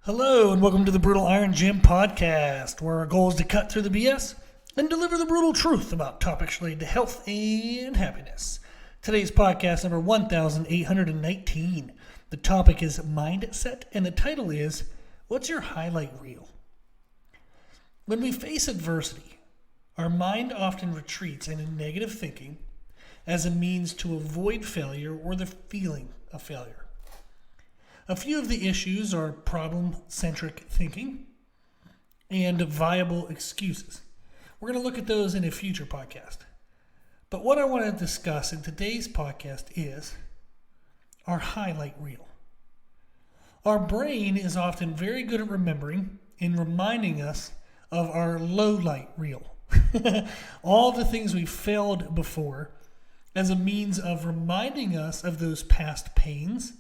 Hello, and welcome to the Brutal Iron Gym podcast, where our goal is to cut through the BS and deliver the brutal truth about topics related to health and happiness. Today's podcast number 1819. The topic is mindset, and the title is, What's Your Highlight Reel? When we face adversity, our mind often retreats into negative thinking as a means to avoid failure or the feeling of failure. A few of the issues are problem-centric thinking and viable excuses. We're going to look at those in a future podcast. But what I want to discuss in today's podcast is our highlight reel. Our brain is often very good at remembering and reminding us of our lowlight reel. All the things we failed before as a means of reminding us of those past pains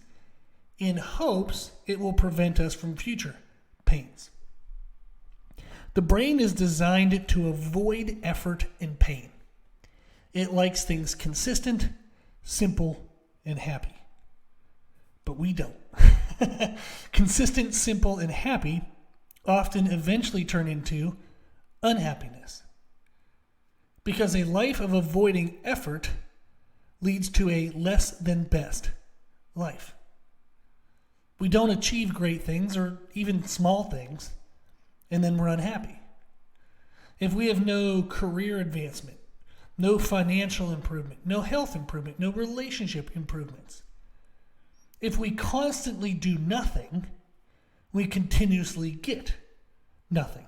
in hopes it will prevent us from future pains. The brain is designed to avoid effort and pain. It likes things consistent, simple, and happy. But we don't. Consistent, simple, and happy often eventually turn into unhappiness. Because a life of avoiding effort leads to a less than best life. We don't achieve great things or even small things, and then we're unhappy. If we have no career advancement, no financial improvement, no health improvement, no relationship improvements, if we constantly do nothing, we continuously get nothing.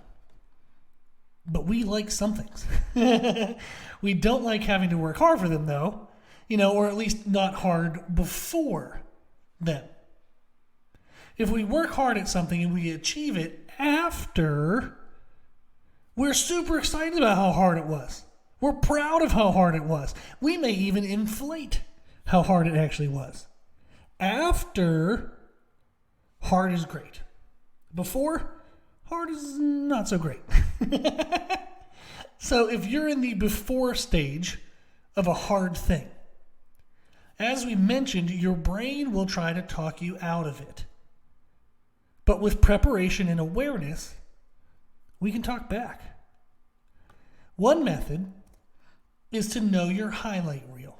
But we like some things. We don't like having to work hard for them, though, or at least not hard before them. If we work hard at something and we achieve it after, we're super excited about how hard it was. We're proud of how hard it was. We may even inflate how hard it actually was. After, hard is great. Before, hard is not so great. So if you're in the before stage of a hard thing, as we mentioned, your brain will try to talk you out of it. But with preparation and awareness, we can talk back. One method is to know your highlight reel.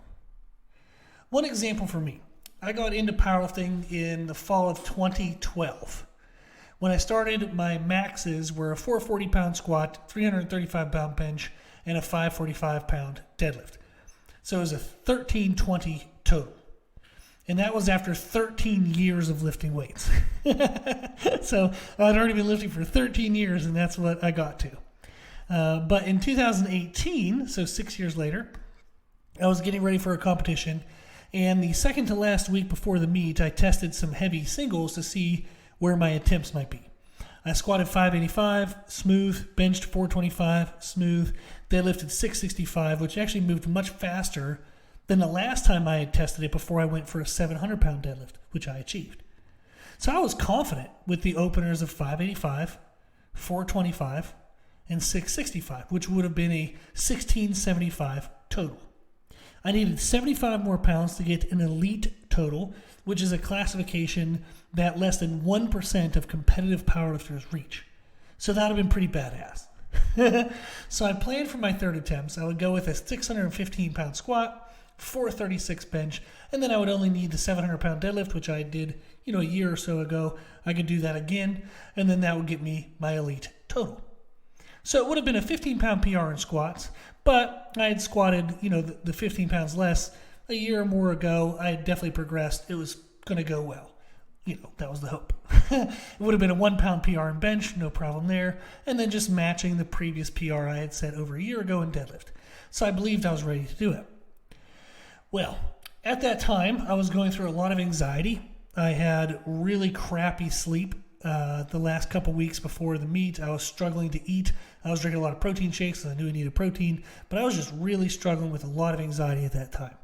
One example for me, I got into powerlifting in the fall of 2012. When I started, my maxes were a 440-pound squat, 335-pound bench, and a 545-pound deadlift. So it was a 1320 total. And that was after 13 years of lifting weights. So I'd already been lifting for 13 years, and that's what I got to. But in 2018, so 6 years later, I was getting ready for a competition. And the second to last week before the meet, I tested some heavy singles to see where my attempts might be. I squatted 585, smooth, benched 425, smooth, deadlifted 665, which actually moved much faster than the last time I had tested it before I went for a 700-pound deadlift, which I achieved. So I was confident with the openers of 585, 425, and 665, which would have been a 1675 total. I needed 75 more pounds to get an elite total, which is a classification that less than 1% of competitive powerlifters reach. So that would have been pretty badass. So I planned for my third attempts. I would go with a 615-pound squat, 436 bench, and then I would only need the 700-pound deadlift, which I did, a year or so ago. I could do that again, and then that would get me my elite total. So it would have been a 15-pound PR in squats, but I had squatted, the 15 pounds less a year or more ago. I had definitely progressed. It was going to go well. That was the hope. It would have been a 1-pound PR in bench, no problem there, and then just matching the previous PR I had set over a year ago in deadlift. So I believed I was ready to do it. Well, at that time, I was going through a lot of anxiety. I had really crappy sleep the last couple weeks before the meet. I was struggling to eat. I was drinking a lot of protein shakes, so I knew I needed protein, but I was just really struggling with a lot of anxiety at that time.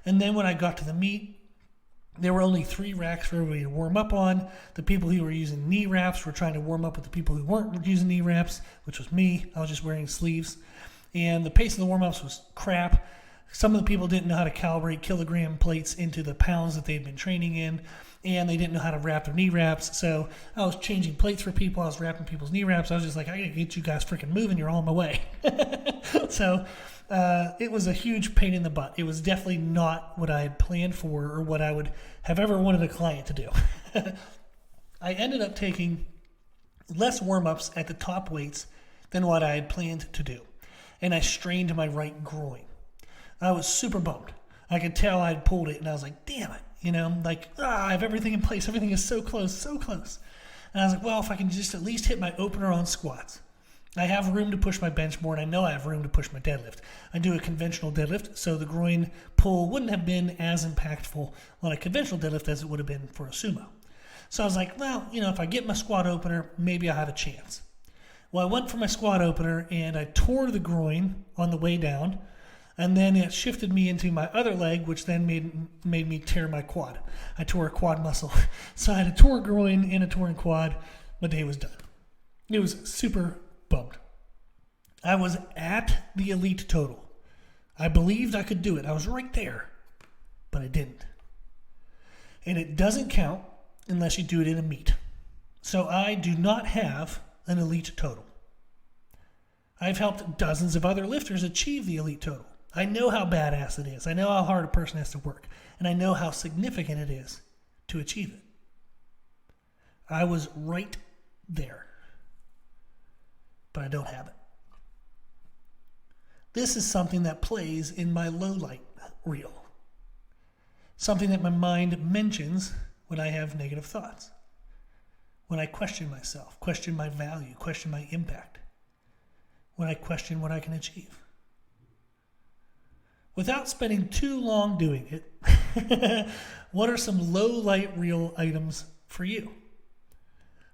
And then when I got to the meet, there were only 3 racks for everybody to warm up on. The people who were using knee wraps were trying to warm up with the people who weren't using knee wraps, which was me. I was just wearing sleeves. And the pace of the warm-ups was crap. Some of the people didn't know how to calibrate kilogram plates into the pounds that they'd been training in, and they didn't know how to wrap their knee wraps. So I was changing plates for people. I was wrapping people's knee wraps. I was just like, I gotta get you guys freaking moving. You're all on my way. So it was a huge pain in the butt. It was definitely not what I had planned for or what I would have ever wanted a client to do. I ended up taking less warm-ups at the top weights than what I had planned to do. And I strained my right groin. I was super bummed. I could tell I'd pulled it, and I was like, damn it. I have everything in place. Everything is so close, so close. And I was like, well, if I can just at least hit my opener on squats. I have room to push my bench more, and I know I have room to push my deadlift. I do a conventional deadlift, so the groin pull wouldn't have been as impactful on a conventional deadlift as it would have been for a sumo. So I was like, well, if I get my squat opener, maybe I'll have a chance. Well, I went for my squat opener, and I tore the groin on the way down, and then it shifted me into my other leg, which then made me tear my quad. I tore a quad muscle. So I had a tore groin and a torn quad. My day was done. It was super bummed. I was at the elite total. I believed I could do it. I was right there, but I didn't. And it doesn't count unless you do it in a meet. So I do not have an elite total. I've helped dozens of other lifters achieve the elite total. I know how badass it is. I know how hard a person has to work. And I know how significant it is to achieve it. I was right there. But I don't have it. This is something that plays in my lowlight reel. Something that my mind mentions when I have negative thoughts. When I question myself, question my value, question my impact. When I question what I can achieve. Without spending too long doing it, what are some low light reel items for you?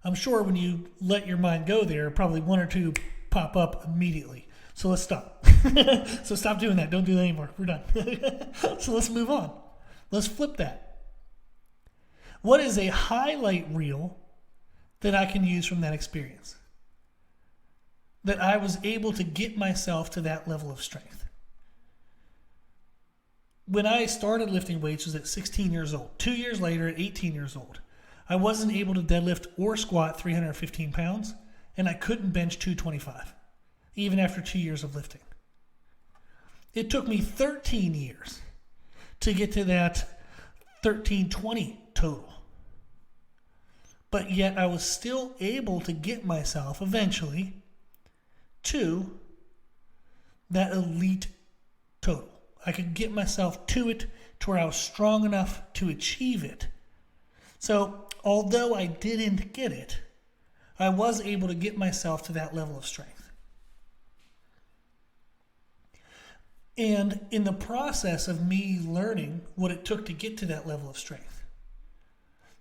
I'm sure when you let your mind go there, probably one or two pop up immediately. So let's stop. So stop doing that. Don't do that anymore. We're done. So let's move on. Let's flip that. What is a highlight reel that I can use from that experience? That I was able to get myself to that level of strength. When I started lifting weights was at 16 years old. 2 years later, at 18 years old, I wasn't able to deadlift or squat 315 pounds, and I couldn't bench 225, even after 2 years of lifting. It took me 13 years to get to that 1320 total. But yet I was still able to get myself eventually to that elite total. I could get myself to it to where I was strong enough to achieve it. So although I didn't get it, I was able to get myself to that level of strength. And in the process of me learning what it took to get to that level of strength,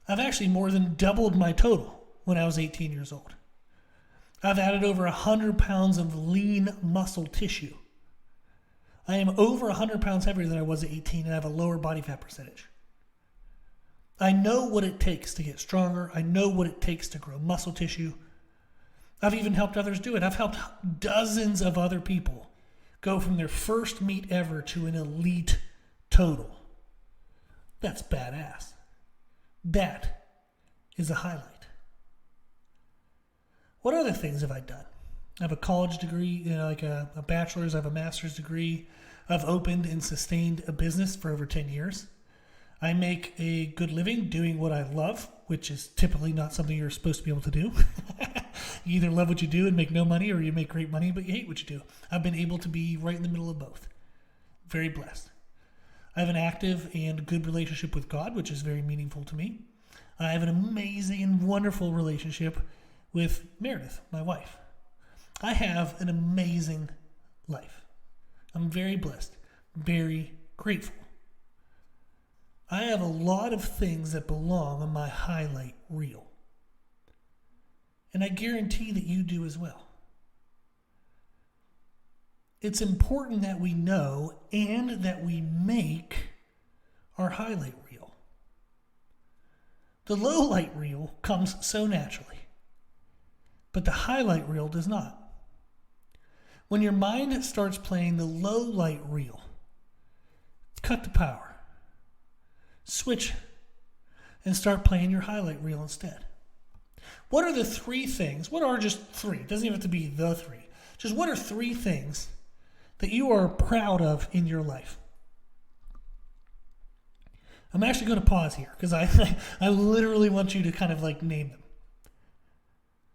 I've actually more than doubled my total when I was 18 years old. I've added over 100 pounds of lean muscle tissue. I am over 100 pounds heavier than I was at 18 and I have a lower body fat percentage. I know what it takes to get stronger. I know what it takes to grow muscle tissue. I've even helped others do it. I've helped dozens of other people go from their first meet ever to an elite total. That's badass. That is a highlight. What other things have I done? I have a college degree, like a bachelor's. I have a master's degree. I've opened and sustained a business for over 10 years. I make a good living doing what I love, which is typically not something you're supposed to be able to do. You either love what you do and make no money, or you make great money but you hate what you do. I've been able to be right in the middle of both. Very blessed. I have an active and good relationship with God, which is very meaningful to me. I have an amazing and wonderful relationship with Meredith, my wife. I have an amazing life. I'm very blessed, very grateful. I have a lot of things that belong on my highlight reel. And I guarantee that you do as well. It's important that we know and that we make our highlight reel. The low light reel comes so naturally, but the highlight reel does not. When your mind starts playing the low light reel, cut the power. Switch and start playing your highlight reel instead. What are the three things? What are just three? It doesn't even have to be the three. Just what are three things that you are proud of in your life? I'm actually going to pause here because I literally want you to kind of like name them.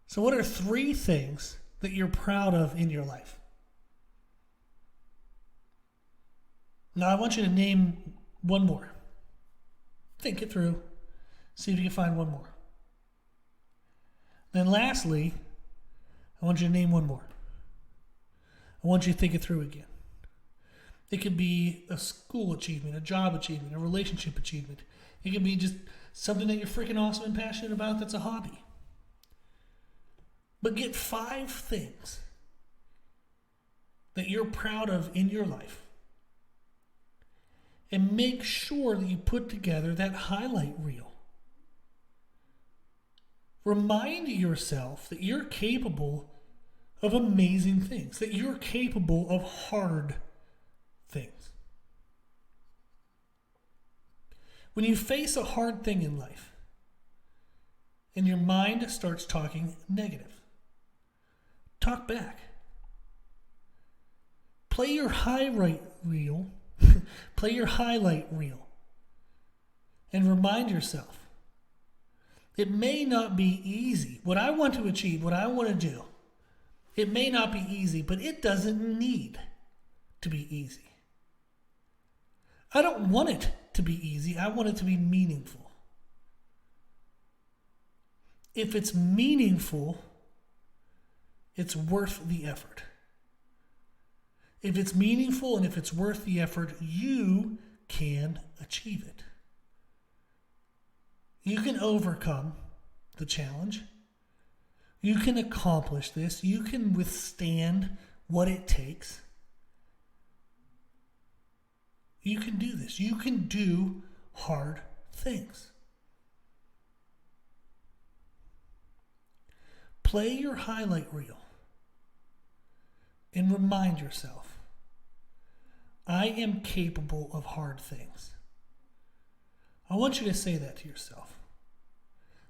So what are three things that you're proud of in your life? Now I want you to name one more. Think it through. See if you can find one more. Then lastly, I want you to name one more. I want you to think it through again. It could be a school achievement, a job achievement, a relationship achievement. It could be just something that you're freaking awesome and passionate about that's a hobby. But get 5 things that you're proud of in your life. And make sure that you put together that highlight reel. Remind yourself that you're capable of amazing things, that you're capable of hard things. When you face a hard thing in life and your mind starts talking negative, talk back. Play your highlight reel. Play your highlight reel. And remind yourself, it may not be easy. What I want to achieve, what I want to do, it may not be easy, but it doesn't need to be easy. I don't want it to be easy. I want it to be meaningful. If it's meaningful, it's worth the effort. If it's meaningful and if it's worth the effort, you can achieve it. You can overcome the challenge. You can accomplish this. You can withstand what it takes. You can do this. You can do hard things. Play your highlight reel and remind yourself, I am capable of hard things. I want you to say that to yourself.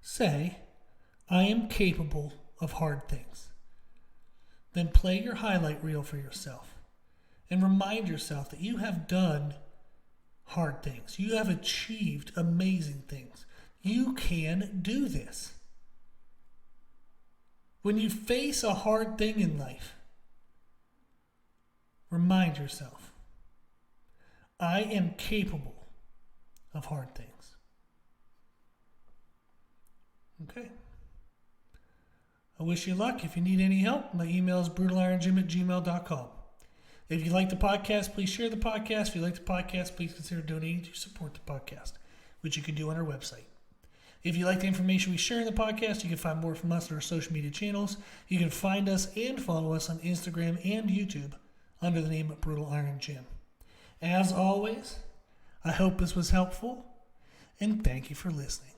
Say, I am capable of hard things. Then play your highlight reel for yourself and remind yourself that you have done hard things. You have achieved amazing things. You can do this. When you face a hard thing in life, remind yourself, I am capable of hard things. Okay. I wish you luck. If you need any help, my email is brutalironjim@gmail.com. If you like the podcast, please share the podcast. If you like the podcast, please consider donating to support the podcast, which you can do on our website. If you like the information we share in the podcast, you can find more from us on our social media channels. You can find us and follow us on Instagram and YouTube under the name of Brutal Iron Jim. As always, I hope this was helpful, and thank you for listening.